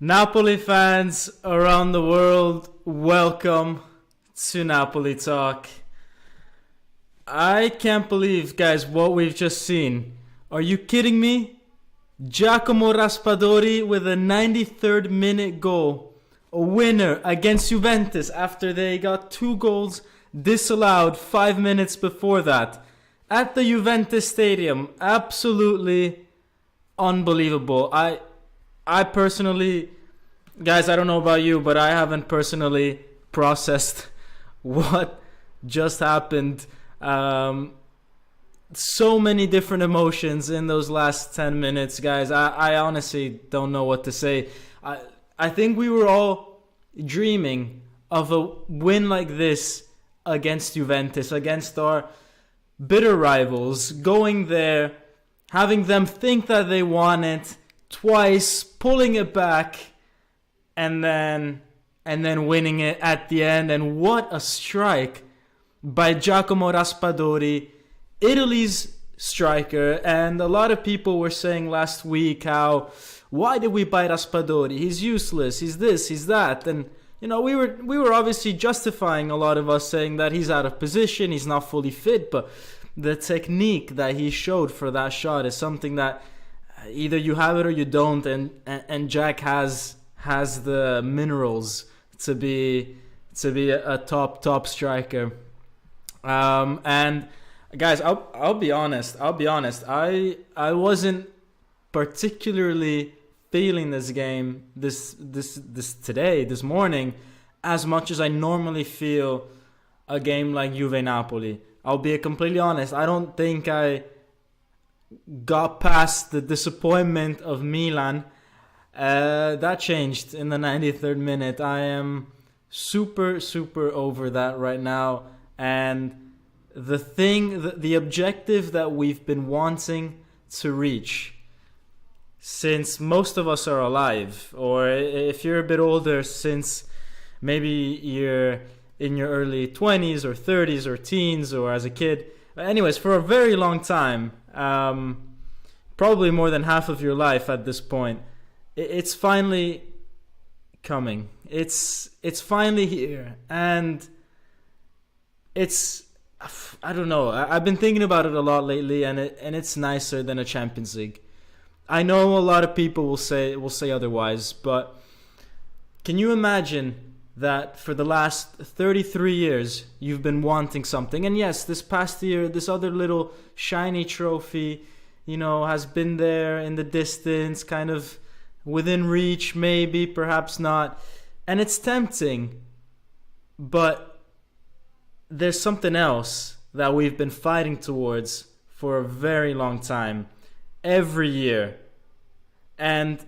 Napoli fans around the world, welcome to Napoli Talk. I can't believe, guys, what we've just seen. Are you kidding me? Giacomo Raspadori with a 93rd minute goal. A winner against Juventus after they got 2 goals disallowed 5 minutes before that. At the Juventus Stadium. Absolutely unbelievable. I personally, guys, I don't know about you, but I haven't personally processed what just happened. So many different emotions in those last 10 minutes, guys. I honestly don't know what to say. I think we were all dreaming of a win like this against Juventus, against our bitter rivals, going there, having them think that they won it twice, pulling it back, and then winning it at the end. And what a strike by Giacomo Raspadori, Italy's striker. And a lot of people were saying last week why did we buy Raspadori? He's useless, he's this, he's that. And we were obviously justifying, a lot of us, saying that he's out of position, he's not fully fit, but the technique that he showed for that shot is something that either you have it or you don't, and Jack has the minerals to be a top striker. And guys, I'll be honest. I wasn't particularly feeling this game this morning as much as I normally feel a game like Juve Napoli. I'll be completely honest. I don't think I got past the disappointment of Milan. That changed in the 93rd minute. I am super over that right now. And the objective that we've been wanting to reach since most of us are alive, or if you're a bit older, since maybe you're in your early 20s or 30s or teens or as a kid. Anyways, for a very long time, probably more than half of your life at this point, it's finally coming. It's finally here, and I don't know. I've been thinking about it a lot lately, and it's nicer than a Champions League. I know a lot of people will say otherwise, but can you imagine that for the last 33 years you've been wanting something? And yes, this past year, this other little shiny trophy, has been there in the distance, kind of within reach, maybe, perhaps not. And it's tempting, but there's something else that we've been fighting towards for a very long time, every year. And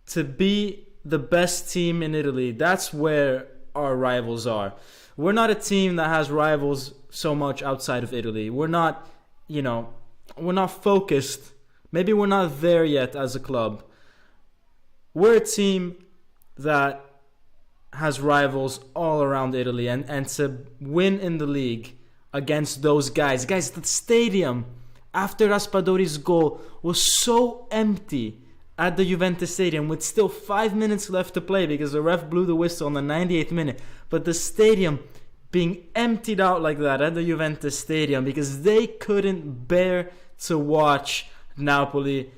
to be the best team in Italy, that's where our rivals are. We're not a team that has rivals so much outside of Italy. We're not, we're not focused. Maybe we're not there yet as a club. We're a team that has rivals all around Italy, and to win in the league against those guys. Guys, the stadium after Raspadori's goal was so empty at the Juventus Stadium with still 5 minutes left to play because the ref blew the whistle on the 98th minute. But the stadium being emptied out like that at the Juventus Stadium because they couldn't bear to watch Napoli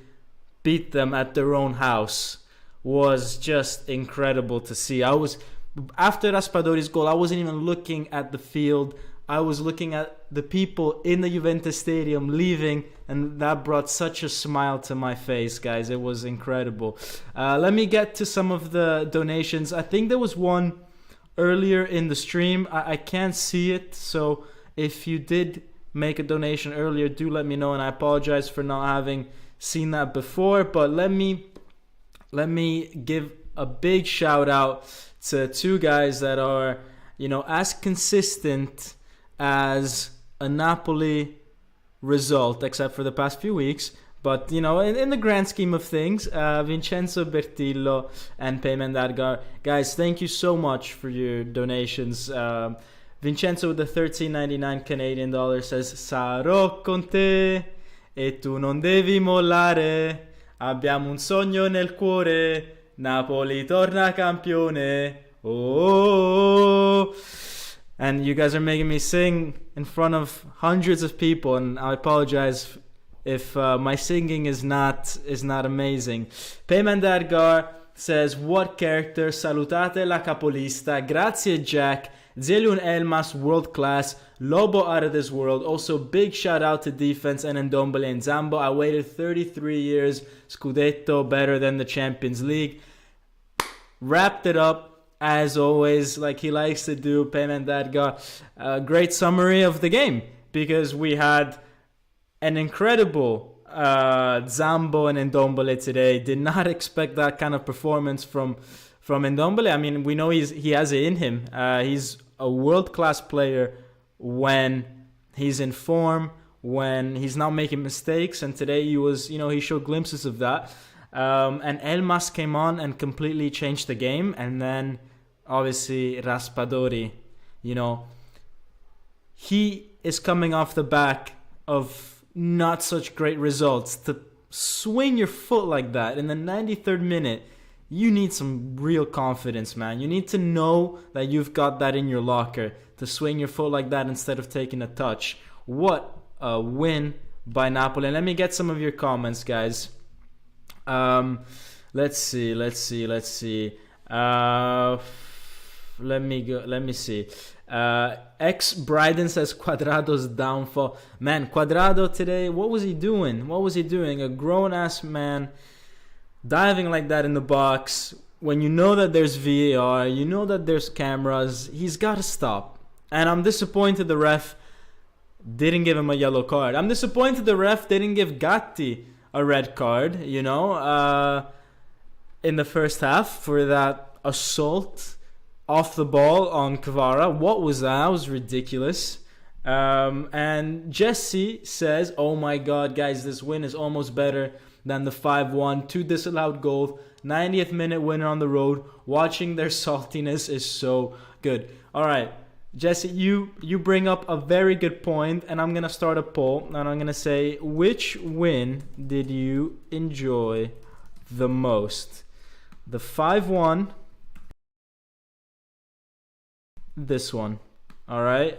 beat them at their own house was just incredible to see. After Raspadori's goal, I wasn't even looking at the field. I was looking at the people in the Juventus Stadium leaving, and that brought such a smile to my face, guys. It was incredible. Let me get to some of the donations. I think there was one earlier in the stream. I can't see it, so if you did make a donation earlier, do let me know, and I apologize for not having seen that before. But let me give a big shout out to 2 guys that are, as consistent as a Napoli result, except for the past few weeks. But, in the grand scheme of things, Vincenzo Bertillo and Payment Adgar. Guys, thank you so much for your donations. Vincenzo with the $13.99 Canadian dollar says, Sarò con te e tu non devi mollare. Abbiamo un sogno nel cuore Napoli torna campione. Oh. And you guys are making me sing in front of hundreds of people, and I apologize if my singing is not amazing. Payman Dargar says, what character? Salutate la capolista. Grazie Jack. Zeliun Elmas, world class. Lobo out of this world. Also, big shout out to defense and Ndombele and Zambo. I waited 33 years. Scudetto better than the Champions League. Wrapped it up as always, like he likes to do. Payman Dadgar. Great summary of the game, because we had an incredible Zambo and Ndombele today. Did not expect that kind of performance from Ndombele. I mean, we know he has it in him. He's a world-class player when he's in form, when he's not making mistakes, and today he showed glimpses of that. And Elmas came on and completely changed the game. And then obviously Raspadori, he is coming off the back of not such great results. To swing your foot like that in the 93rd minute, you need some real confidence, man. You need to know that you've got that in your locker to swing your foot like that instead of taking a touch. What a win by Napoli. And let me get some of your comments, guys. Let's see. Let me see. Ex Bryden says Cuadrado's downfall. Man, Cuadrado today, what was he doing? A grown-ass man diving like that in the box. When you know that there's VAR, you know that there's cameras, he's got to stop. And I'm disappointed the ref didn't give him a yellow card. I'm disappointed the ref didn't give Gatti a red card, in the first half for that assault off the ball on Kvara. What was that? That was ridiculous. And Jesse says, oh my god, guys, this win is almost better than the 5-1, 2 disallowed goals, 90th minute winner on the road. Watching their saltiness is so good. All right, Jesse, you bring up a very good point, and I'm going to start a poll, and I'm going to say, which win did you enjoy the most? The 5-1, this one. All right?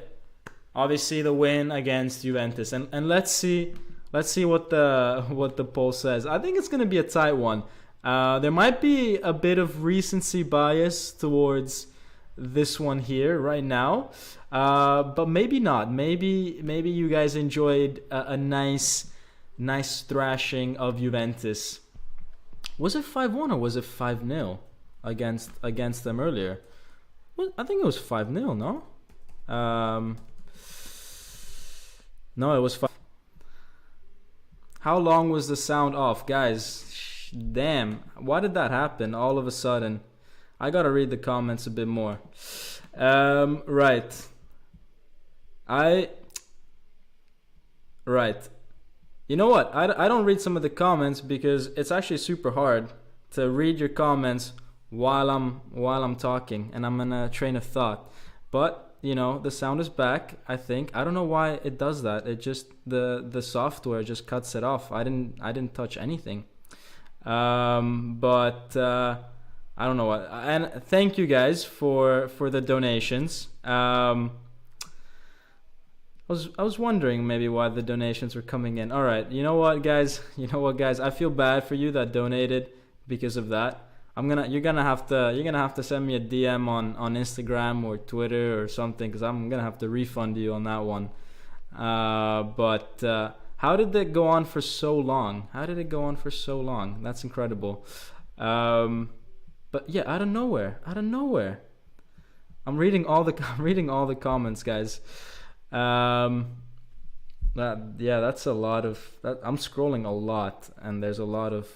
Obviously the win against Juventus. And let's see what the poll says. I think it's going to be a tight one. There might be a bit of recency bias towards this one here right now, but maybe not. Maybe you guys enjoyed a nice thrashing of Juventus. Was it 5-1 or was it 5-0 against them earlier? Well, I think it was 5-0. No, no, it was 5. How long was the sound off, guys? Damn, why did that happen all of a sudden? I gotta read the comments a bit more. Right. You know what? I don't read some of the comments because it's actually super hard to read your comments while I'm talking and I'm in a train of thought. But the sound is back, I think. I don't know why it does that. It just the software just cuts it off. I didn't touch anything. But I don't know what. And thank you guys for the donations. I was wondering maybe why the donations were coming in. All right, you know what, guys? I feel bad for you that donated because of that. You're gonna have to send me a DM on Instagram or Twitter or something, because I'm gonna have to refund you on that one. But how did that go on for so long? That's incredible. But yeah, out of nowhere. I'm reading all the comments, guys. That's a lot of that. I'm scrolling a lot, and there's a lot of.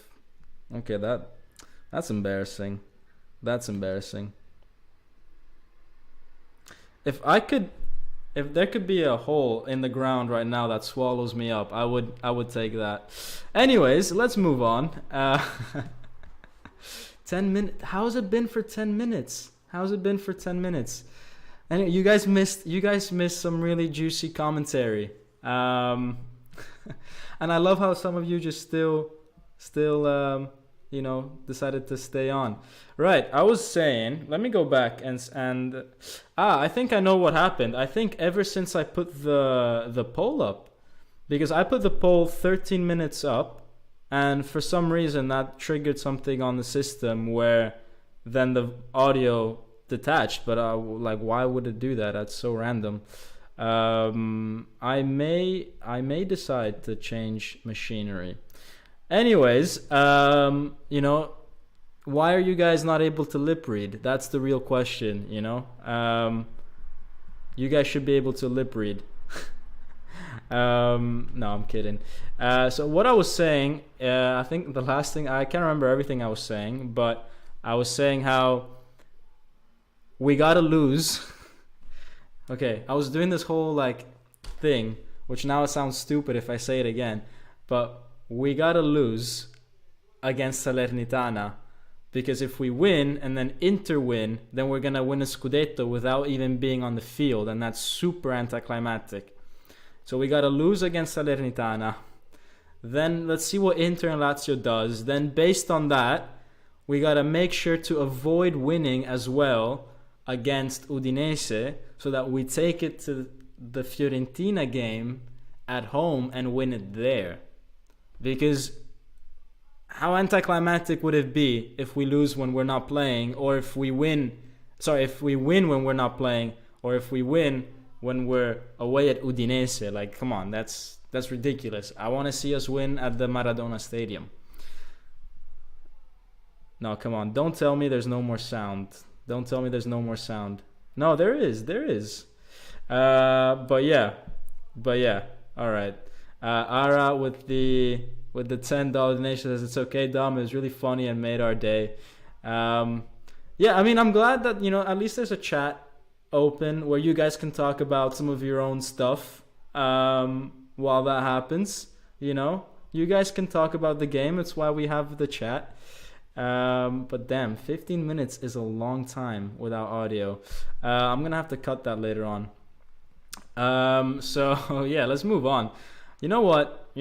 Okay, that's embarrassing. If there could be a hole in the ground right now that swallows me up, I would take that. Anyways, let's move on. 10 minutes. How's it been for 10 minutes? And you guys missed some really juicy commentary. And I love how some of you just still decided to stay on. Right, I was saying, let me go back and I think I know what happened. I think ever since I put the poll up, because I put the poll 13 minutes up, and for some reason that triggered something on the system where then the audio detached. But like, why would it do that? That's so random. I may decide to change machinery. Anyways, why are you guys not able to lip read? That's the real question. You guys should be able to lip read. No, I'm kidding. So what I was saying, I think the last thing, I can't remember everything I was saying, but I was saying how we gotta lose. Okay, I was doing this whole like thing, which now it sounds stupid if I say it again, but we gotta lose against Salernitana, because if we win and then Inter win, then we're gonna win a Scudetto without even being on the field, and that's super anticlimactic. So we gotta lose against Salernitana. Then let's see what Inter and Lazio does. Then based on that, we gotta make sure to avoid winning as well against Udinese, so that we take it to the Fiorentina game at home and win it there. Because how anticlimactic would it be if we lose when we're not playing, or if we win when we're not playing, or if we win when we're away at Udinese? Like, come on, that's ridiculous. I want to see us win at the Maradona Stadium. No, come on, don't tell me there's no more sound. Don't tell me there's no more sound. No, there is. But yeah. All right. Ara with the $10 donation says it's okay, Dom. It was really funny and made our day. Yeah, I mean, I'm glad that at least there's a chat open where you guys can talk about some of your own stuff while that happens. You guys can talk about the game. It's why we have the chat. But damn, 15 minutes is a long time without audio. I'm gonna have to cut that later on. So yeah, let's move on. You know what?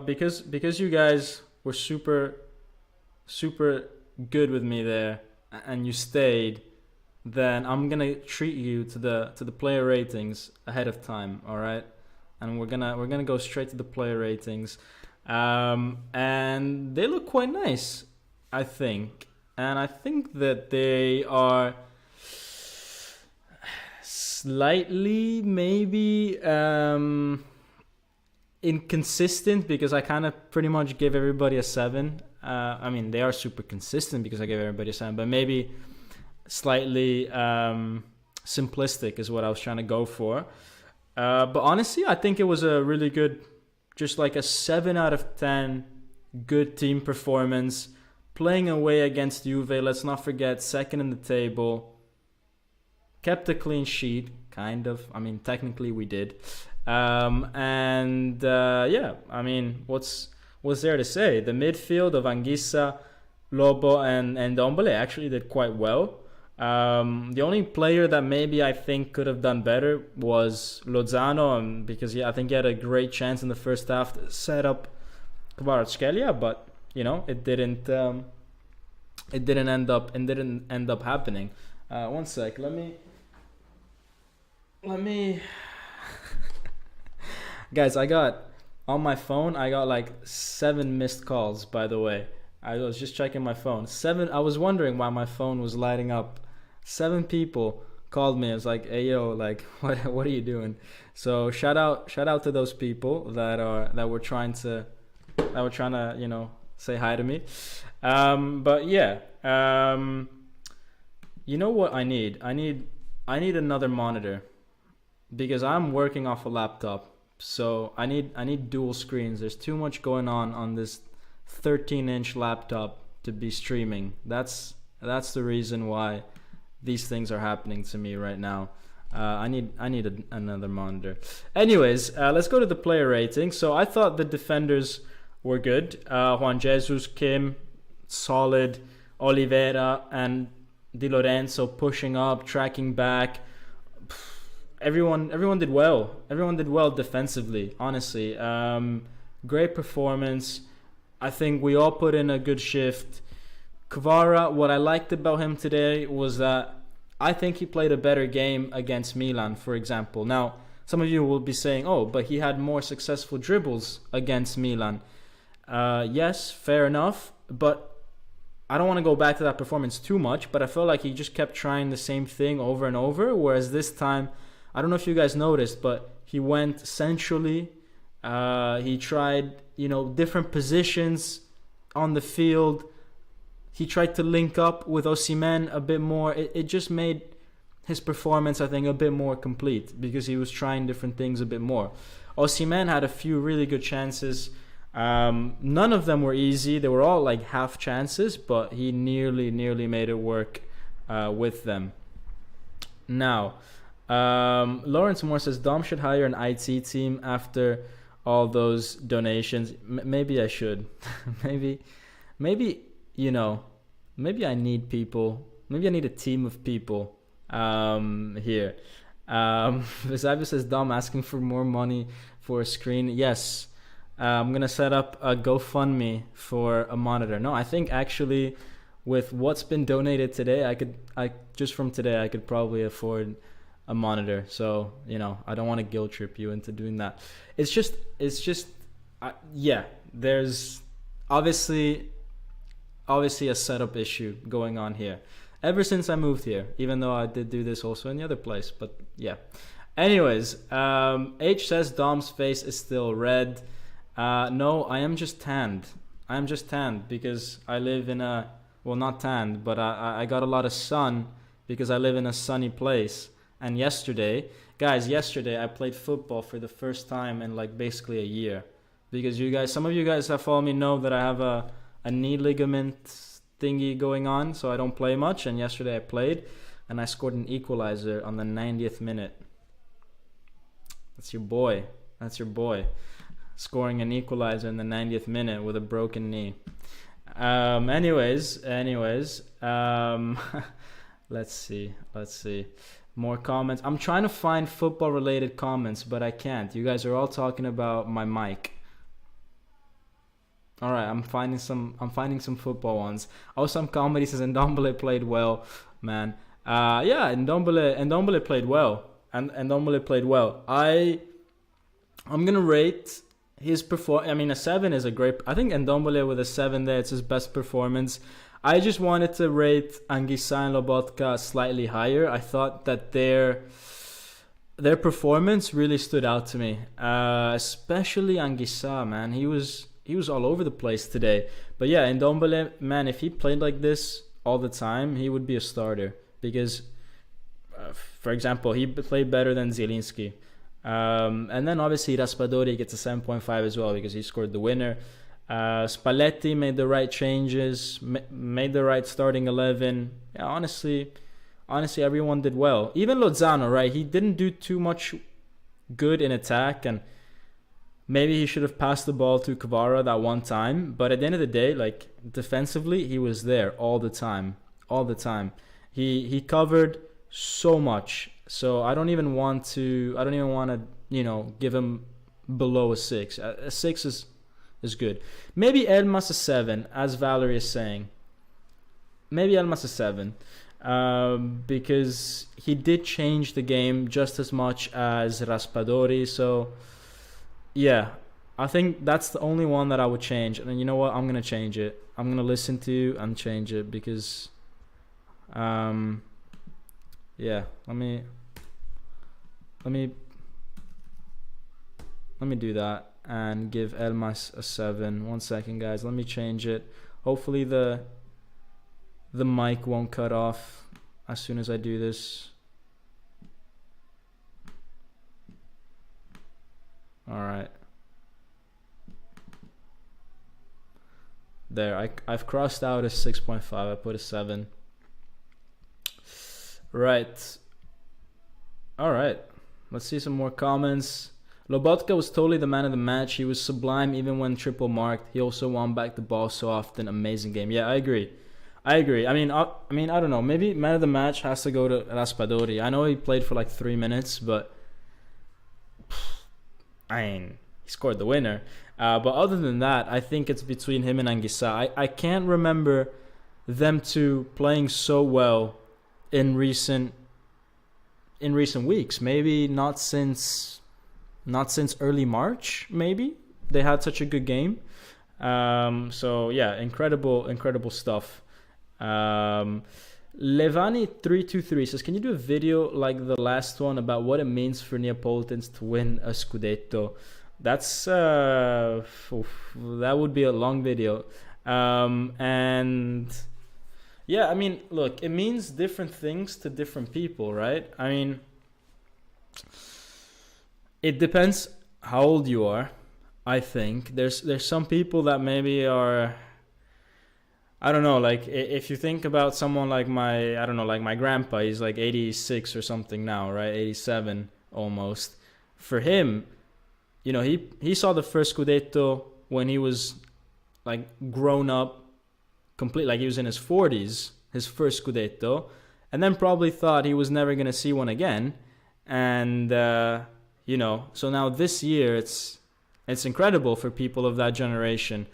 Because you guys were super good with me there, and you stayed, then I'm gonna treat you to the player ratings ahead of time. All right, and we're gonna go straight to the player ratings, and they look quite nice, I think. And I think that they are slightly maybe inconsistent, because I kind of pretty much gave everybody a 7. I mean, they are super consistent because I gave everybody a 7, but maybe slightly simplistic is what I was trying to go for. But honestly, I think it was a really good, just like a 7 out of 10 good team performance. Playing away against Juve, let's not forget, second in the table. Kept a clean sheet, kind of. I mean, technically we did. Yeah, I mean, what's there to say? The midfield of Anguissa, Lobo, and Ndombele actually did quite well. The only player that maybe I think could have done better was Lozano, because I think he had a great chance in the first half to set up Kvaratskhelia, but it didn't end up happening. One sec, let me guys, I got on my phone, I got like 7 missed calls, by the way. I was just checking my phone. 7. I was wondering why my phone was lighting up. 7 people called me. I was like, "Hey yo, like what are you doing?" So shout out to those people that were trying to say hi to me. But yeah, you know what I need? I need another monitor, because I'm working off a laptop. So I need dual screens. There's too much going on this 13-inch laptop to be streaming. That's the reason why these things are happening to me right now. I need another monitor. Anyways, let's go to the player rating. So I thought the defenders were good. Juan Jesus, Kim, solid. Oliveira and Di Lorenzo pushing up, tracking back. Everyone did well. Everyone did well defensively, honestly. Great performance. I think we all put in a good shift. Kvara, what I liked about him today was that I think he played a better game against Milan, for example. Now, some of you will be saying, oh, but he had more successful dribbles against Milan. Yes, fair enough, but I don't want to go back to that performance too much, but I felt like he just kept trying the same thing over and over, whereas this time, I don't know if you guys noticed, but he went centrally. He tried, different positions on the field. He tried to link up with Osimhen a bit more. It just made his performance, I think, a bit more complete because he was trying different things a bit more. Osimhen had a few really good chances. None of them were easy. They were all like half chances, but he nearly made it work with them. Now, Lawrence Moore says Dom should hire an IT team after all those donations. Maybe I should. maybe maybe I need people. Maybe I need a team of people here. Visabi says Dom asking for more money for a screen. Yes. I'm gonna set up a GoFundMe for a monitor. No, I think actually, with what's been donated today, I could probably afford a monitor. So I don't want to guilt trip you into doing that. It's just, yeah. There's obviously a setup issue going on here. Ever since I moved here, even though I did do this also in the other place, but yeah. Anyways, H says Dom's face is still red. No, I am just tanned. Because I live in not tanned, but I got a lot of sun because I live in a sunny place. And yesterday I played football for the first time in like basically a year. Because some of you guys that follow me know that I have a knee ligament thingy going on, so I don't play much. And yesterday I played, and I scored an equalizer on the 90th minute. That's your boy. Scoring an equalizer in the 90th minute with a broken knee. Anyways, let's see. More comments. I'm trying to find football related comments, but I can't. You guys are all talking about my mic. All right, I'm finding some football ones. Oh, some comedy says Ndombele played well, man. Yeah, Ndombele played well. And Ndombele played well. I'm gonna rate his performance. I mean, a 7 is a great. I think Ndombele with a 7 there, it's his best performance. I just wanted to rate Anguissa and Lobotka slightly higher. I thought that their performance really stood out to me, especially Anguissa, man. He was all over the place today. But yeah, Ndombele, man, if he played like this all the time, he would be a starter. Because, for example, he played better than Zielinski. And then obviously Raspadori gets a 7.5 as well because he scored the winner. Spalletti made the right changes, made the right starting 11. Yeah, honestly, everyone did well. Even Lozano, right? He didn't do too much good in attack, and maybe he should have passed the ball to Kvara that one time. But at the end of the day, like defensively, he was there all the time. He covered so much. So I don't even want to, give him below a 6. A 6 is good. Maybe Elmas a 7, as Valerie is saying. Maybe Elmas a 7. Because he did change the game just as much as Raspadori. So, yeah, I think that's the only one that I would change. And then you know what? I'm going to change it. I'm going to listen to you and change it because, yeah, let me do that and give Elmas a 7. 1 second, guys. Let me change it. Hopefully the mic won't cut off as soon as I do this. All right. There, I've crossed out a 6.5. I put a 7. Right. All right. Let's see some more comments. Lobotka was totally the man of the match. He was sublime even when triple marked. He also won back the ball so often. Amazing game. Yeah, I agree. I mean, I don't know. Maybe man of the match has to go to Raspadori. I know he played for like 3 minutes, but he scored the winner. But other than that, I think it's between him and Anguissa. I can't remember them two playing so well in recent weeks. Maybe not since early March. Maybe they had such a good game. So yeah, incredible stuff. Levani323 says, can you do a video like the last one about what it means for Neapolitans to win a Scudetto? That's that would be a long video. And yeah, I mean, look, it means different things to different people, right? I mean, it depends how old you are. I think there's some people that maybe are, I don't know, like if you think about someone like my grandpa, he's like 86 or something now, right? 87 almost. For him, you know, he saw the first Scudetto when he was like grown up, complete, like he was in his 40s, his first Scudetto, and then probably thought he was never going to see one again. And, you know, so now this year it's incredible for people of that generation.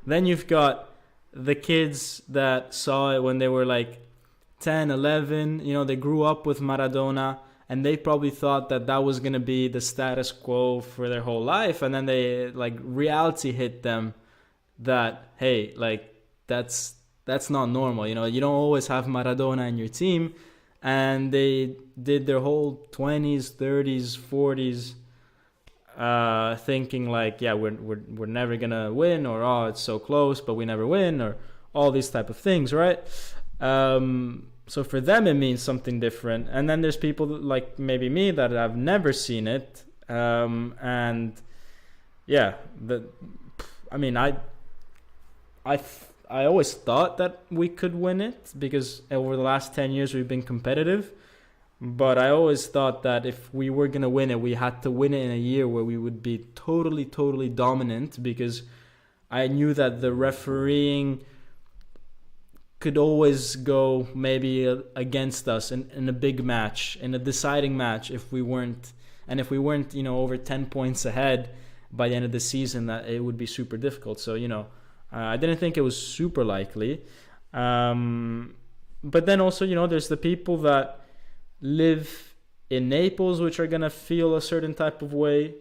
Then you've got the kids that saw it when they were like 10, 11, you know, they grew up with Maradona, and they probably thought that was going to be the status quo for their whole life. And then they, like, reality hit them that, hey, like, that's not normal. You know, you don't always have Maradona in your team. And they did their whole 20s, 30s, 40s thinking like, yeah, we're never gonna win, or oh, it's so close but we never win, or all these type of things, right? So for them it means something different. And then there's people like maybe me that have never seen it, and yeah, I mean, I always thought that we could win it because over the last 10 years we've been competitive. But I always thought that if we were going to win it, we had to win it in a year where we would be totally dominant, because I knew that the refereeing could always go maybe against us in a big match, in a deciding match, if we weren't, you know, over 10 points ahead by the end of the season, that it would be super difficult. So, you know, I didn't think it was super likely. But then also, you know, there's the people that live in Naples, which are going to feel a certain type of way.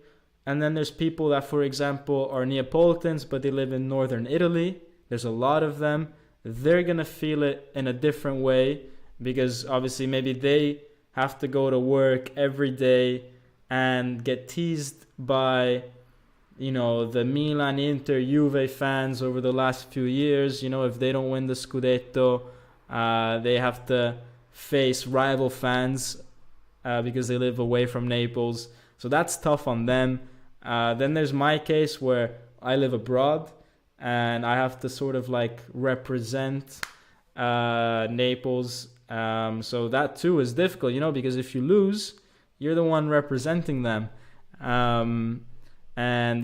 And then there's people that, for example, are Neapolitans, but they live in northern Italy. There's a lot of them. They're going to feel it in a different way, because obviously maybe they have to go to work every day and get teased by, you know, the Milan, Inter, Juve fans over the last few years. You know, if they don't win the Scudetto, they have to face rival fans because they live away from Naples. So that's tough on them. Then there's my case where I live abroad and I have to sort of like represent Naples. So that too is difficult, you know, because if you lose, you're the one representing them. And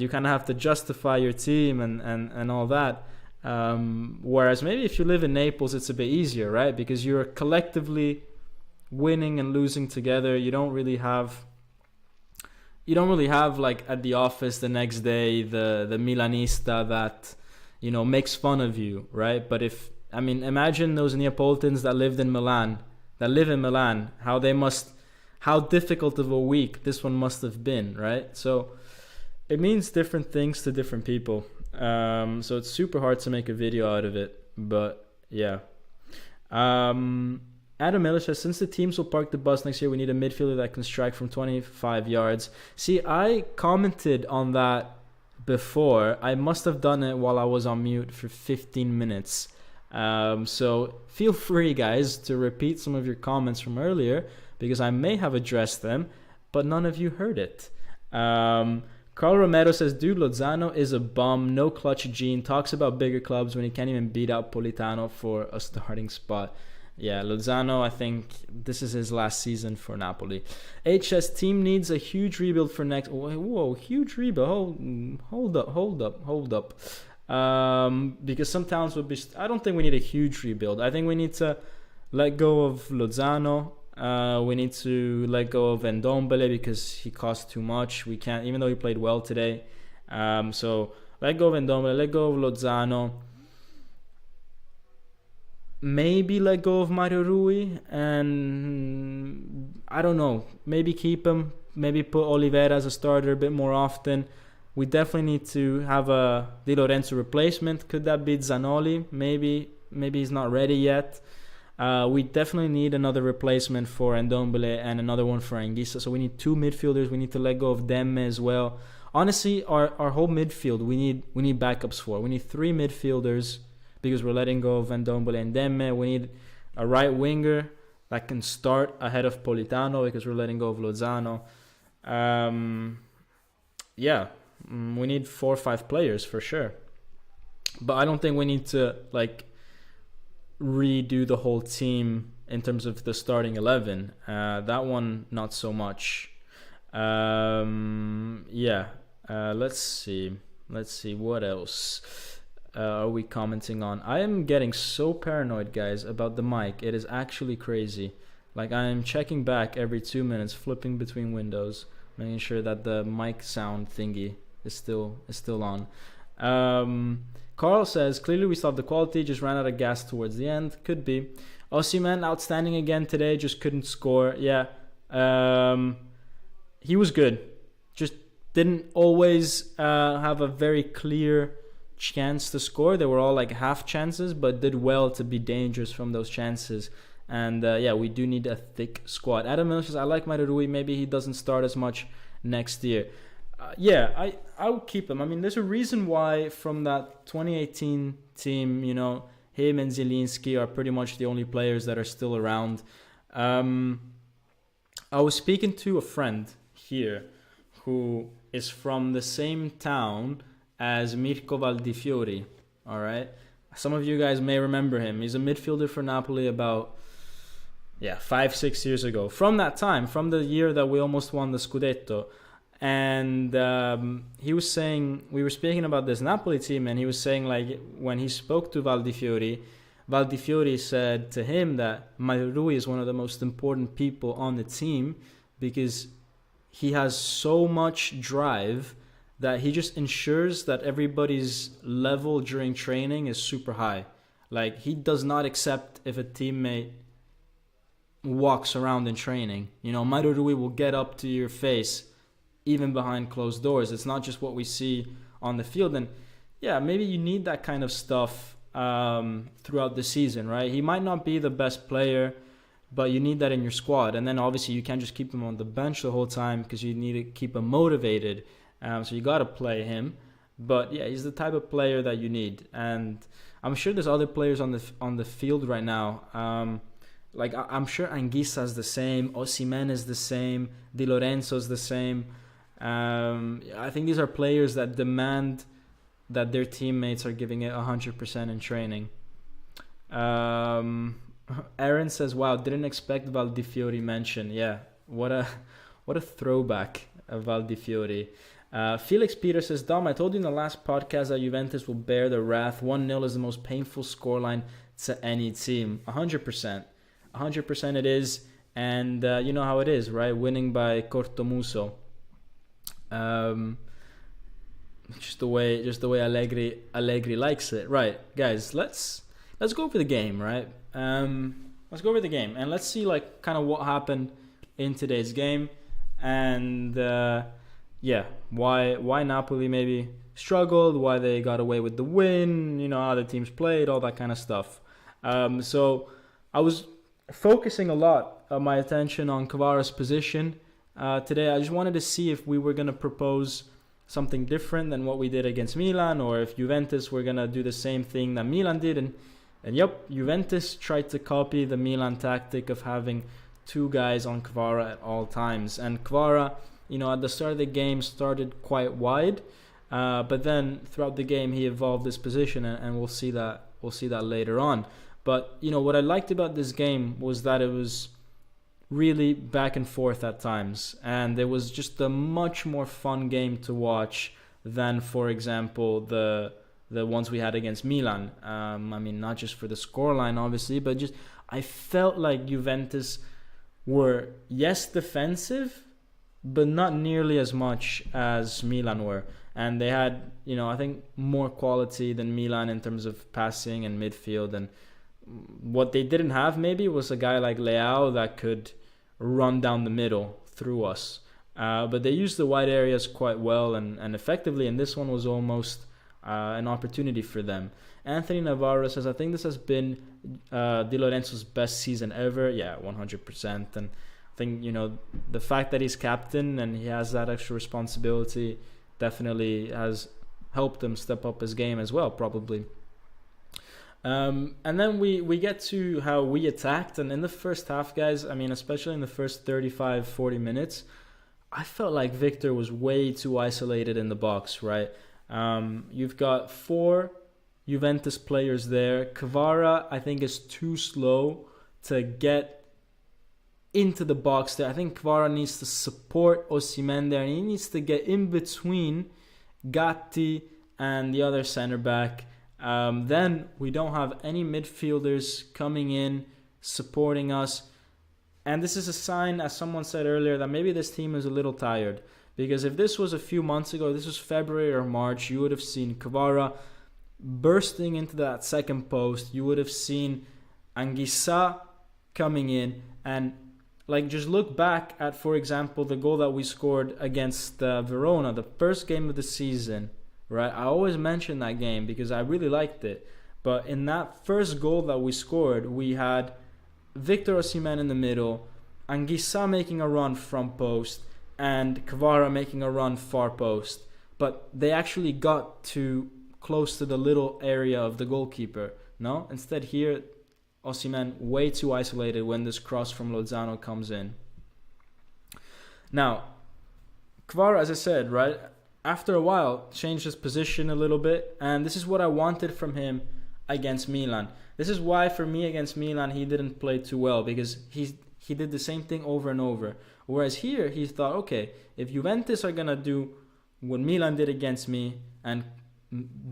you kind of have to justify your team and all that. Whereas maybe if you live in Naples, it's a bit easier, right? Because you're collectively winning and losing together. You don't really have like at the office the next day the Milanista that, you know, makes fun of you, right? But imagine those Neapolitans that live in Milan, how difficult of a week this one must have been, right? So it means different things to different people. So it's super hard to make a video out of it, but yeah. Adam Miller says, since the teams will park the bus next year, we need a midfielder that can strike from 25 yards. See, I commented on that before. I must have done it while I was on mute for 15 minutes. So feel free, guys, to repeat some of your comments from earlier, because I may have addressed them, but none of you heard it. Carl Romero says, dude, Lozano is a bum, no clutch gene, talks about bigger clubs when he can't even beat out Politano for a starting spot. Yeah, Lozano, I think this is his last season for Napoli. HS team needs a huge rebuild for next... Whoa, huge rebuild. Hold up. Because some talents would be... I don't think we need a huge rebuild. I think we need to let go of Lozano. We need to let go of Ndombele because he cost too much. We can't, even though he played well today. So let go of Ndombele, let go of Lozano. maybe let go of Mario Rui, and I don't know, maybe keep him, maybe put Oliveira as a starter a bit more often. We definitely need to have a Di Lorenzo replacement. Could that be Zanoli? Maybe he's not ready yet. We definitely need another replacement for Ndombele and another one for Anguissa. So we need two midfielders. We need to let go of Demme as well. Honestly, our whole midfield we need backups for. We need three midfielders because we're letting go of Ndombele and Demme. We need a right winger that can start ahead of Politano because we're letting go of Lozano. We need 4 or 5 players for sure. But I don't think we need to redo the whole team in terms of the starting 11. That one, not so much. Let's see what else are we commenting on. I am getting so paranoid, guys, about the mic. It is actually crazy. Like, I am checking back every 2 minutes, flipping between windows, making sure that the mic sound thingy is still on. Carl says, clearly we still have the quality, just ran out of gas towards the end. Could be. Osimhen, outstanding again today, just couldn't score. Yeah. He was good. Just didn't always have a very clear chance to score. They were all like half chances, but did well to be dangerous from those chances. And we do need a thick squad. Adam Miller says, I like Mario Rui. Maybe he doesn't start as much next year. I would keep him. I mean, there's a reason why from that 2018 team, him and Zielinski are pretty much the only players that are still around. I was speaking to a friend here who is from the same town as Mirko Valdifiori. All right. Some of you guys may remember him. He's a midfielder for Napoli about 5-6 years ago. From that time, from the year that we almost won the Scudetto. And he was saying, we were speaking about this Napoli team, and he was saying, like, when he spoke to Valdifiori said to him that Mario Rui is one of the most important people on the team because he has so much drive that he just ensures that everybody's level during training is super high. Like, he does not accept if a teammate walks around in training. Mario Rui will get up to your face even behind closed doors. It's not just what we see on the field. And maybe you need that kind of stuff throughout the season, right? He might not be the best player, but you need that in your squad. And then obviously you can't just keep him on the bench the whole time because you need to keep him motivated. So you got to play him. But he's the type of player that you need. And I'm sure there's other players on the field right now. I'm sure Anguissa is the same. Osimhen is the same. Di Lorenzo is the same. I think these are players that demand that their teammates are giving it 100% in training. Aaron says, wow, didn't expect Valdifiori mention. Yeah, what a throwback of Valdifiori. Felix Peter says, Dom, I told you in the last podcast that Juventus will bear the wrath. 1-0 is the most painful scoreline to any team. 100%. 100% it is. And you know how it is, right? Winning by Cortomuso. Just the way Allegri likes it. Right, guys, let's go over the game, right? Let's go over the game and let's see kind of what happened in today's game and why Napoli maybe struggled, why they got away with the win, how the teams played, all that kind of stuff. So I was focusing a lot of my attention on Kvara's position today. I just wanted to see if we were going to propose something different than what we did against Milan, or if Juventus were going to do the same thing that Milan did. And Juventus tried to copy the Milan tactic of having two guys on Kvara at all times. And Kvara, at the start of the game started quite wide, but then throughout the game he evolved his position, and we'll see that later on. But what I liked about this game was that it was really back and forth at times, and it was just a much more fun game to watch than, for example, the ones we had against Milan. Not just for the scoreline, obviously, but just I felt like Juventus were, defensive, but not nearly as much as Milan were. And they had, I think more quality than Milan in terms of passing and midfield. And what they didn't have maybe was a guy like Leao that could run down the middle through us. But they used the wide areas quite well and effectively, and this one was almost an opportunity for them. Anthony Navarro says, I think this has been Di Lorenzo's best season ever. Yeah, 100%. And I think, the fact that he's captain and he has that extra responsibility definitely has helped him step up his game as well, probably. And then we get to how we attacked. And in the first half, guys, I mean, especially in the first 35, 40 minutes, I felt like Victor was way too isolated in the box, right? You've got 4 Juventus players there. Kvara, I think, is too slow to get into the box there. I think Kvara needs to support Osimhen there, and he needs to get in between Gatti and the other center back. Then we don't have any midfielders coming in, supporting us. And this is a sign, as someone said earlier, that maybe this team is a little tired. Because if this was a few months ago, this was February or March, you would have seen Kvara bursting into that second post. You would have seen Anguissa coming in. And just look back at, for example, the goal that we scored against Verona, the first game of the season, right? I always mention that game because I really liked it. But in that first goal that we scored, we had Victor Osimhen in the middle, Anguissa making a run front post, and Kvara making a run far post. But they actually got too close to the little area of the goalkeeper. No? Instead here, Osimhen way too isolated when this cross from Lozano comes in. Now, Kvara, as I said, right, after a while, changed his position a little bit. And this is what I wanted from him against Milan. This is why, for me, against Milan, he didn't play too well. Because he did the same thing over and over. Whereas here, he thought, okay, if Juventus are going to do what Milan did against me and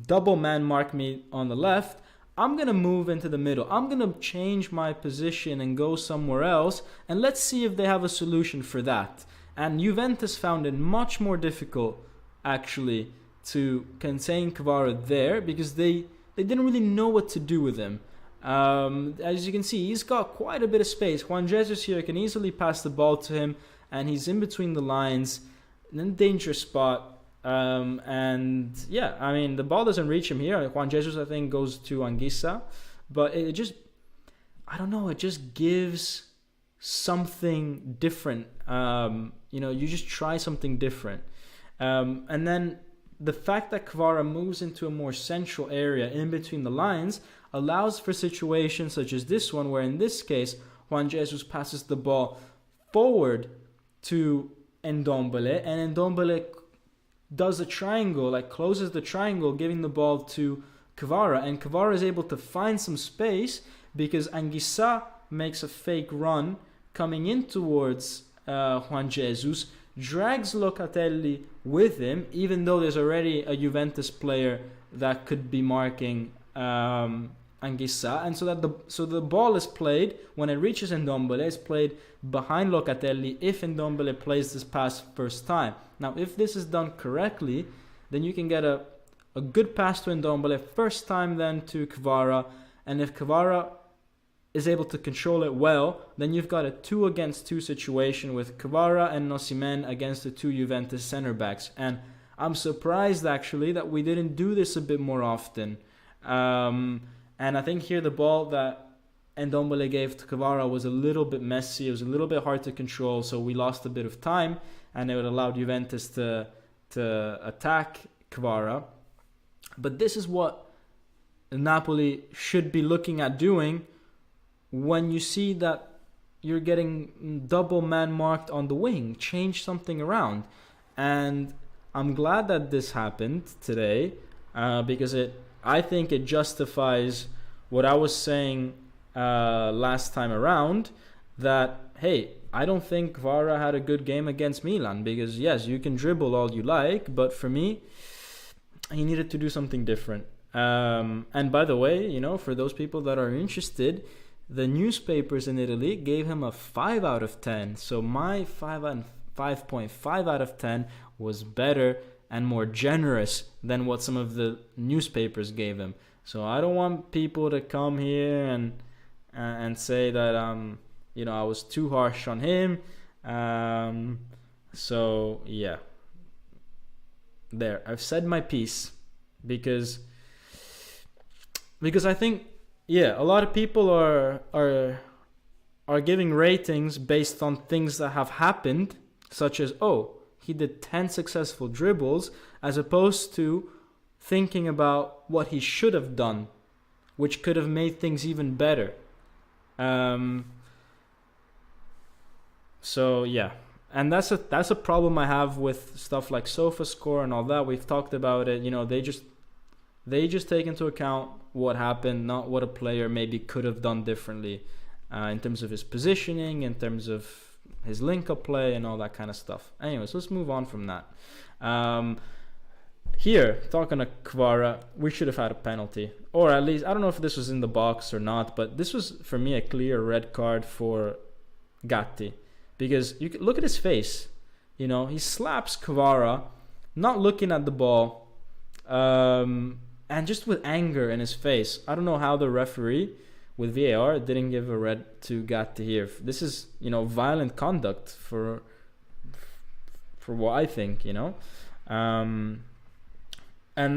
double man mark me on the left, I'm going to move into the middle. I'm going to change my position and go somewhere else. And let's see if they have a solution for that. And Juventus found it much more difficult, actually, to contain Kvara there because they didn't really know what to do with him. As you can see, he's got quite a bit of space. Juan Jesus here can easily pass the ball to him, and he's in between the lines, in a dangerous spot. And yeah, I mean, the ball doesn't reach him here. Juan Jesus, I think, goes to Anguissa. But it just, I don't know, it just gives something different. You just try something different. And then the fact that Kvara moves into a more central area in between the lines allows for situations such as this one, where in this case, Juan Jesus passes the ball forward to Ndombele, and Ndombele does a triangle, closes the triangle, giving the ball to Kvara, and Kvara is able to find some space because Anguissa makes a fake run coming in towards Juan Jesus, drags Locatelli with him, even though there's already a Juventus player that could be marking Anguissa, and so the ball is played when it reaches Ndombele. It's played behind Locatelli if Ndombele plays this pass first time. Now, if this is done correctly, then you can get a good pass to Ndombele first time, then to Kvara, and if Kvara is able to control it well, then you've got a 2 against 2 situation with Kvara and Osimhen against the 2 Juventus center backs. And I'm surprised actually that we didn't do this a bit more often. And I think here the ball that Ndombele gave to Kvara was a little bit messy. It was a little bit hard to control, so we lost a bit of time, and it would allow Juventus to attack Kvara. But this is what Napoli should be looking at doing when you see that you're getting double man marked on the wing. Change something around. And I'm glad that this happened today because I think it justifies what I was saying last time around, that, hey, I don't think Kvara had a good game against Milan, because, yes, you can dribble all you like, but for me, he needed to do something different. And by the way, for those people that are interested, the newspapers in Italy gave him a 5 out of 10. So my 5.5 out of 10 was better and more generous than what some of the newspapers gave him. So I don't want people to come here and and say that I was too harsh on him. So yeah, there, I've said my piece, because I think, a lot of people are giving ratings based on things that have happened, such as, he did 10 successful dribbles, as opposed to thinking about what he should have done, which could have made things even better. So yeah, and that's a problem I have with stuff like SofaScore and all that. We've talked about it. They just take into account what happened, not what a player maybe could have done differently, in terms of his positioning, in terms of his link-up play, and all that kind of stuff. Anyways, let's move on from that. Here, talking to Kvara, we should have had a penalty. Or at least, I don't know if this was in the box or not, but this was, for me, a clear red card for Gatti. Because you can look at his face. He slaps Kvara, not looking at the ball, and just with anger in his face. I don't know how the referee with VAR didn't give a red to Gatti here. This is, violent conduct for what I think, And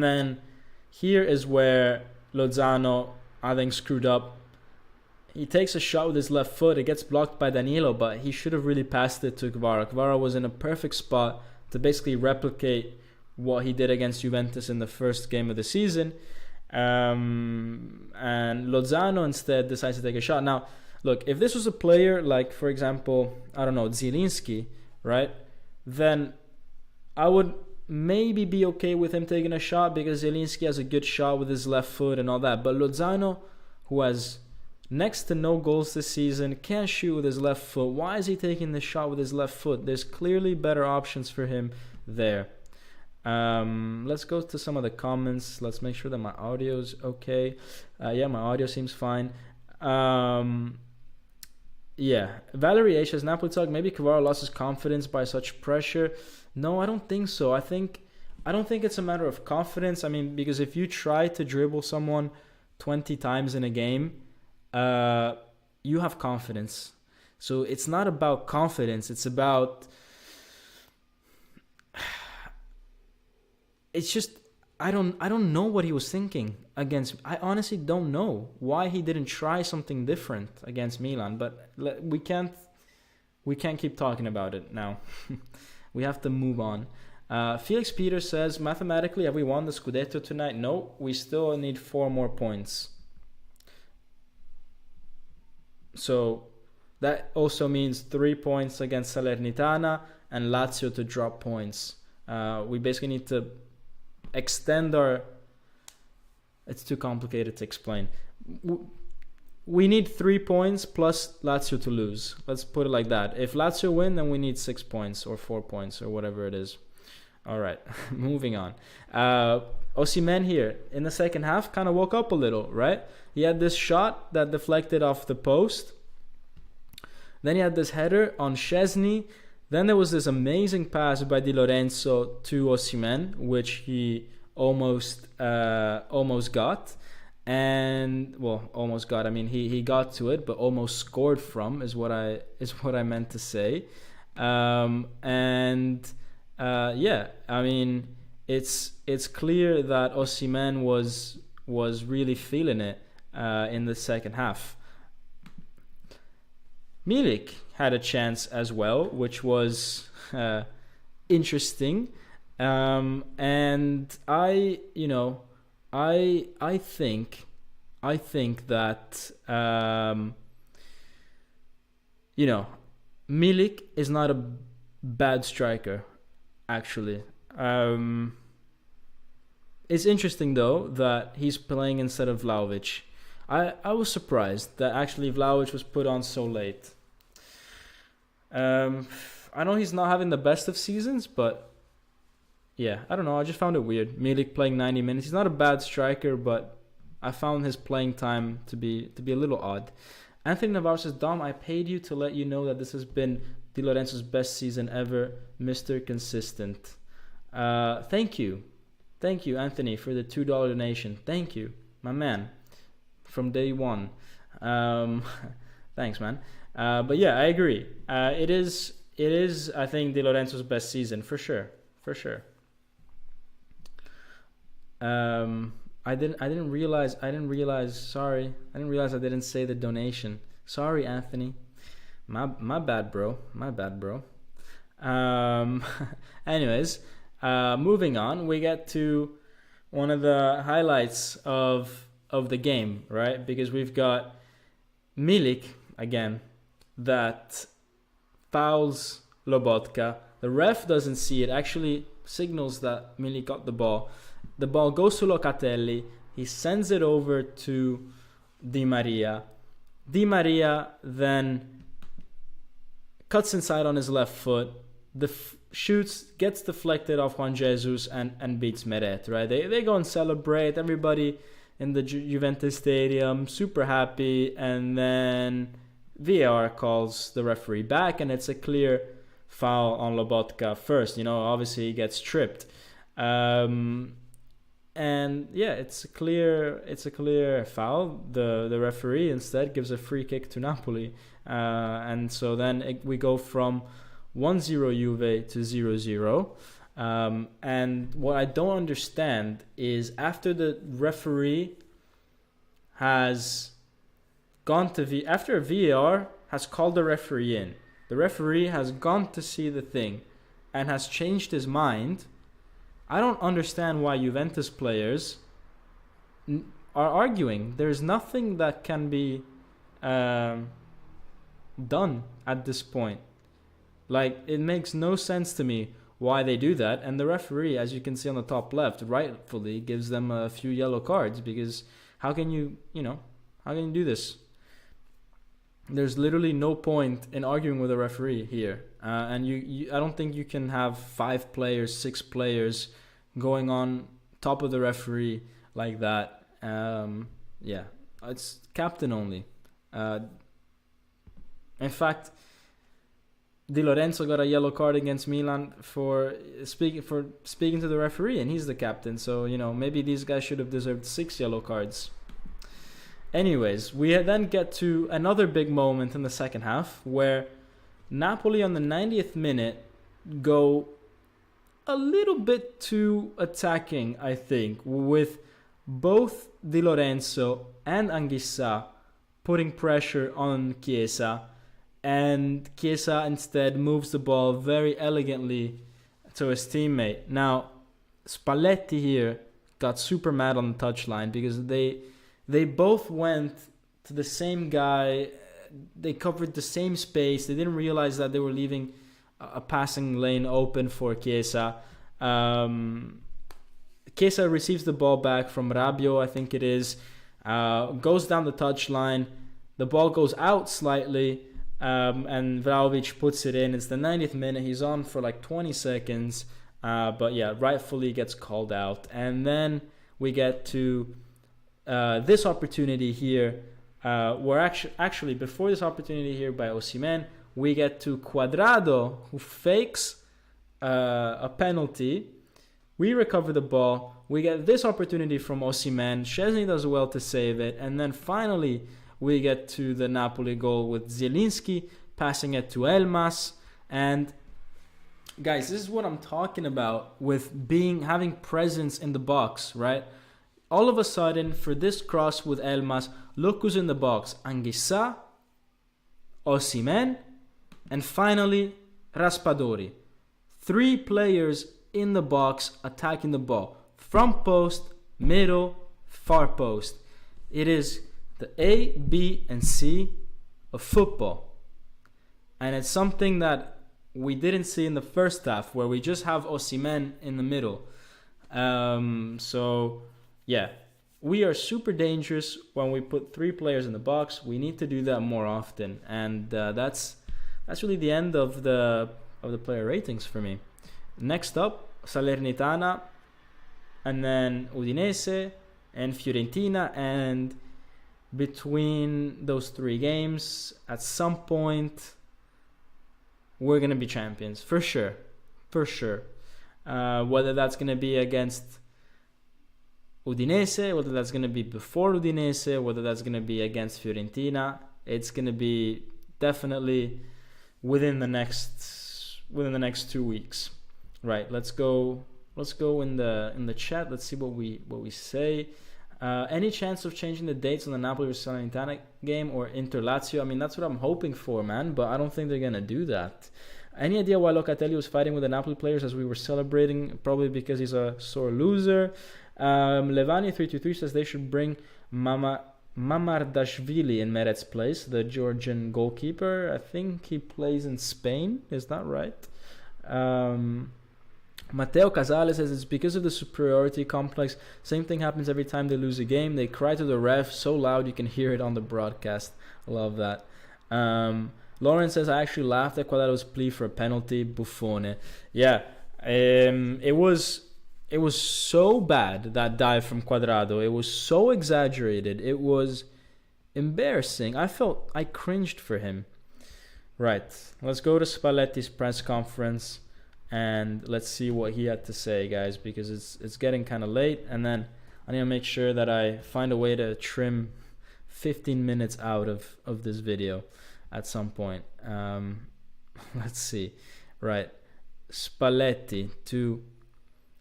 then here is where Lozano, I think, screwed up. He takes a shot with his left foot. It gets blocked by Danilo, but he should have really passed it to Kvara. Kvara was in a perfect spot to basically replicate what he did against Juventus in the first game of the season. And Lozano instead decides to take a shot. Now, look, if this was a player like, for example, I don't know, Zielinski, right? Then I would maybe be okay with him taking a shot, because Zielinski has a good shot with his left foot and all that. But Lozano, who has next to no goals this season, can't shoot with his left foot. Why is he taking the shot with his left foot? There's clearly better options for him there. Let's go to some of the comments. Let's make sure that my audio is okay. My audio seems fine. Valerie H says, Napoli talk, maybe Kvara lost his confidence by such pressure. No, I don't think so. I don't think it's a matter of confidence. I mean, because if you try to dribble someone 20 times in a game, you have confidence. So it's not about confidence. It's about... It's just, I don't know what he was thinking against... I honestly don't know why he didn't try something different against Milan. But we can't keep talking about it now. We have to move on. Felix Peter says, mathematically, have we won the Scudetto tonight? No, we still need 4 more points. So that also means 3 points against Salernitana and Lazio to drop points. We basically need to extend our... It's too complicated to explain. We need 3 points plus Lazio to lose. Let's put it like that. If Lazio win, then we need 6 points or 4 points or whatever it is. All right, moving on. Osimhen here in the second half kind of woke up a little, right? He had this shot that deflected off the post. Then he had this header on Szczesny. Then there was this amazing pass by Di Lorenzo to Osimhen, which he almost got. And almost got. I mean, he got to it, but almost scored from is what I meant to say. I mean, it's clear that Osimhen was really feeling it in the second half. Milik had a chance as well, which was interesting. And I think that Milik is not a bad striker, actually. It's interesting though that he's playing instead of Vlahovic. I was surprised that actually Vlahovic was put on so late. I know he's not having the best of seasons, but yeah, I don't know. I just found it weird. Milik playing 90 minutes. He's not a bad striker, but I found his playing time to be a little odd. Anthony Navarro says, Dom, I paid you to let you know that this has been Di Lorenzo's best season ever, Mr. Consistent. Thank you, Anthony, for the $2 donation. Thank you, my man, from day one. Um, thanks, man. But yeah, I agree. It is. I think Di Lorenzo's best season for sure. For sure. I didn't realize. Sorry, I didn't realize I didn't say the donation. Sorry, Anthony. My bad, bro. My bad, bro. Um, anyways, moving on, we get to one of the highlights of the game, right? Because we've got Milik again that fouls Lobotka. The ref doesn't see it. Actually, signals that Milik got the ball. The ball goes to Locatelli. He sends it over to Di Maria. Di Maria then cuts inside on his left foot. Shoots, gets deflected off Juan Jesus and beats Meret, right? They go and celebrate. Everybody in the Juventus stadium, super happy. And then VAR calls the referee back, and it's a clear foul on Lobotka first. Obviously he gets tripped. And yeah, it's a clear foul. The referee instead gives a free kick to Napoli. And so then we go from 1-0 Juve to 0-0. And what I don't understand is after the referee has gone to after VAR has called the referee in, the referee has gone to see the thing and has changed his mind. I don't understand why Juventus players are arguing. There's nothing that can be done at this point. Like, it makes no sense to me why they do that. And the referee, as you can see on the top left, rightfully gives them a few yellow cards, because how can you do this? There's literally no point in arguing with a referee here. And I don't think you can have 5 players, 6 players going on top of the referee like that. Yeah, it's captain only. In fact, Di Lorenzo got a yellow card against Milan for speaking to the referee, and he's the captain. So maybe these guys should have deserved 6 yellow cards. Anyways, we then get to another big moment in the second half where Napoli on the 90th minute go a little bit too attacking, I think, with both Di Lorenzo and Anguissa putting pressure on Chiesa, and Chiesa instead moves the ball very elegantly to his teammate. Now, Spalletti here got super mad on the touchline because they both went to the same guy. They covered the same space. They didn't realize that they were leaving a passing lane open for Chiesa. Chiesa receives the ball back from Rabiot, I think it is. Goes down the touchline. The ball goes out slightly, and Vlahovic puts it in. It's the 90th minute. He's on for like 20 seconds. But yeah, rightfully gets called out. And then we get to this opportunity here, where actually before this opportunity here by Osimhen, we get to Cuadrado, who fakes a penalty. We recover the ball. We get this opportunity from Osimhen. Szczesny does well to save it. And then finally, we get to the Napoli goal with Zielinski passing it to Elmas. And guys, this is what I'm talking about with having presence in the box, right? All of a sudden, for this cross with Elmas, look who's in the box. Anguissa, Osimhen, and finally, Raspadori. 3 players in the box attacking the ball. Front post, middle, far post. It is the A, B, and C of football. And it's something that we didn't see in the first half, where we just have Osimhen in the middle. So, yeah. We are super dangerous when we put 3 players in the box. We need to do that more often. And that's really the end of the player ratings for me. Next up, Salernitana, and then Udinese, and Fiorentina. And between those 3 games, at some point, we're going to be champions. For sure. Whether that's going to be against Udinese, whether that's going to be before Udinese, whether that's going to be against Fiorentina. It's going to be definitely within the next 2 weeks. Right, let's go in the chat. Let's see what we say. Any chance of changing the dates on the Napoli versus Salernitana game or Inter Lazio? I mean, that's what I'm hoping for, man, but I don't think they're gonna do that. Any idea why Locatelli was fighting with the Napoli players as we were celebrating? Probably because he's a sore loser. Levani323 says they should bring Mamardashvili in Meret's place, the Georgian goalkeeper. I think he plays in Spain. Is that right? Mateo Casales says it's because of the superiority complex. Same thing happens every time they lose a game. They cry to the ref so loud you can hear it on the broadcast. Love that. Lauren says, I actually laughed at Quadrado's plea for a penalty. Buffone. Yeah, it was so bad, that dive from Quadrado. It was so exaggerated. It was embarrassing. I cringed for him. Right, let's go to Spalletti's press conference and let's see what he had to say, guys, because it's getting kind of late, and then I need to make sure that I find a way to trim 15 minutes out of this video at some point. Let's see. Right, Spalletti to...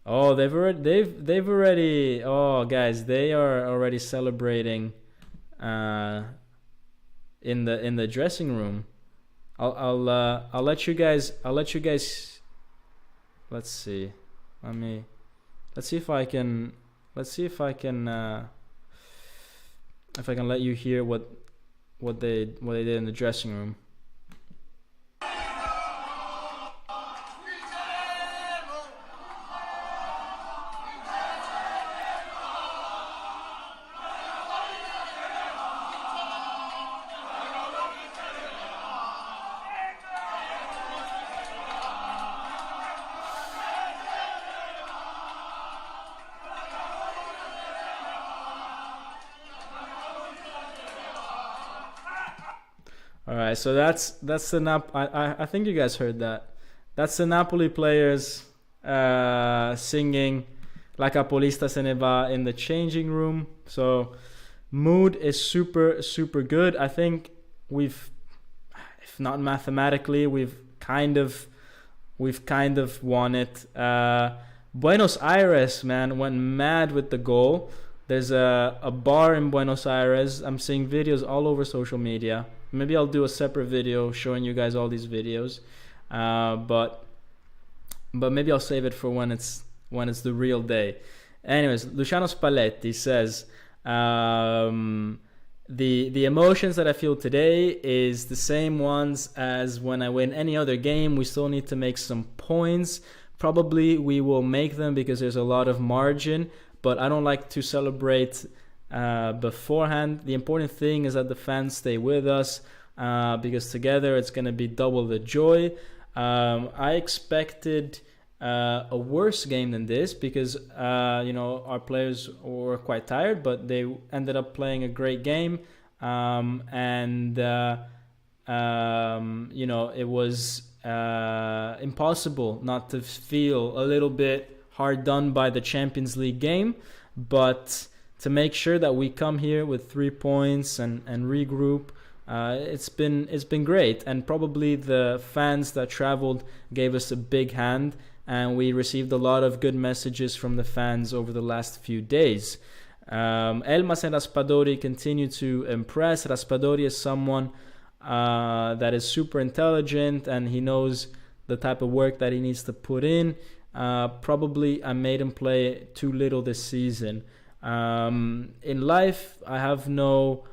Oh, they've already. Oh, guys, they are already celebrating in the dressing room. I'll let you guys. Let's see. Let's see if I can let you hear what they did in the dressing room. All right, so that's the I think you guys heard that. That's the Napoli players singing La Capolista se ne va in the changing room. So mood is super good. I think we've, if not mathematically, we've kind of won it. Buenos Aires, man, went mad with the goal. There's a bar in Buenos Aires. I'm seeing videos all over social media. Maybe I'll do a separate video showing you guys all these videos, but maybe I'll save it for when it's the real day. Anyways, Luciano Spalletti says the emotions that I feel today is the same ones as when I win any other game. We still need to make some points. Probably we will make them because there's a lot of margin, but I don't like to celebrate beforehand. The important thing is that the fans stay with us, because together it's going to be double the joy. I expected a worse game than this because our players were quite tired, but they ended up playing a great game, and it was impossible not to feel a little bit hard done by the Champions League game, but to make sure that we come here with 3 points and regroup. It's been great, and probably the fans that traveled gave us a big hand, and we received a lot of good messages from the fans over the last few days. Elmas and Raspadori continue to impress. Raspadori is someone that is super intelligent, and he knows the type of work that he needs to put in. Probably I made him play too little this season. In life, I have no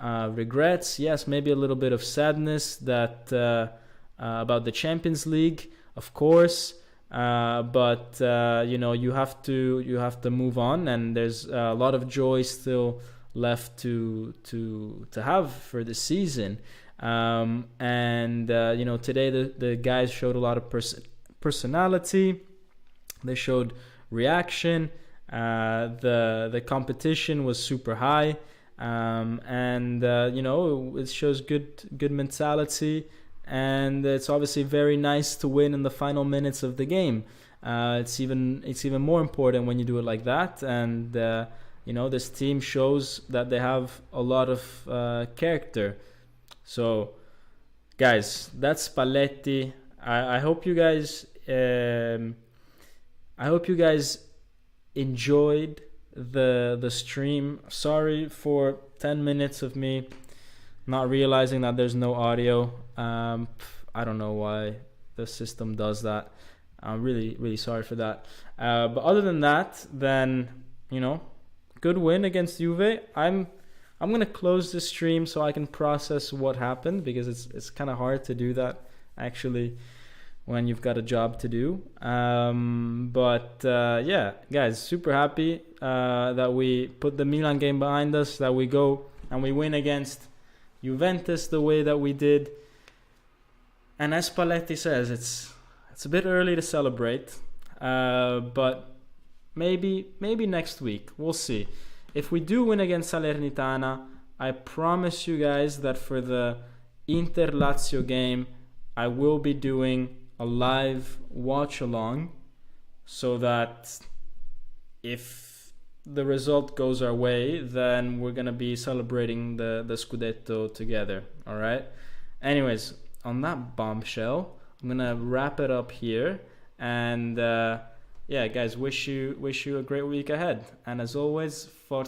regrets. Yes, maybe a little bit of sadness that about the Champions League, of course. But you have to move on, and there's a lot of joy still left to have for the season. Today the guys showed a lot of personality. They showed reaction. The competition was super high, it shows good mentality, and it's obviously very nice to win in the final minutes of the game. It's even more important when you do it like that. And this team shows that they have a lot of character. So, guys, that's Spalletti. I hope you guys. I hope you guys enjoyed the stream. Sorry for 10 minutes of me not realizing that there's no audio. I don't know why the system does that. I'm really, really sorry for that. But other than that, then, good win against Juve. I'm gonna close the stream so I can process what happened, because it's kind of hard to do that actually when you've got a job to do. But yeah, guys, super happy that we put the Milan game behind us, that we go and we win against Juventus the way that we did. And as Spalletti says, it's a bit early to celebrate, but maybe next week. We'll see. If we do win against Salernitana, I promise you guys that for the Inter-Lazio game, I will be doing a live watch-along, so that if the result goes our way, then we're going to be celebrating the Scudetto together, all right? Anyways, on that bombshell, I'm going to wrap it up here. And yeah, guys, wish you a great week ahead. And as always,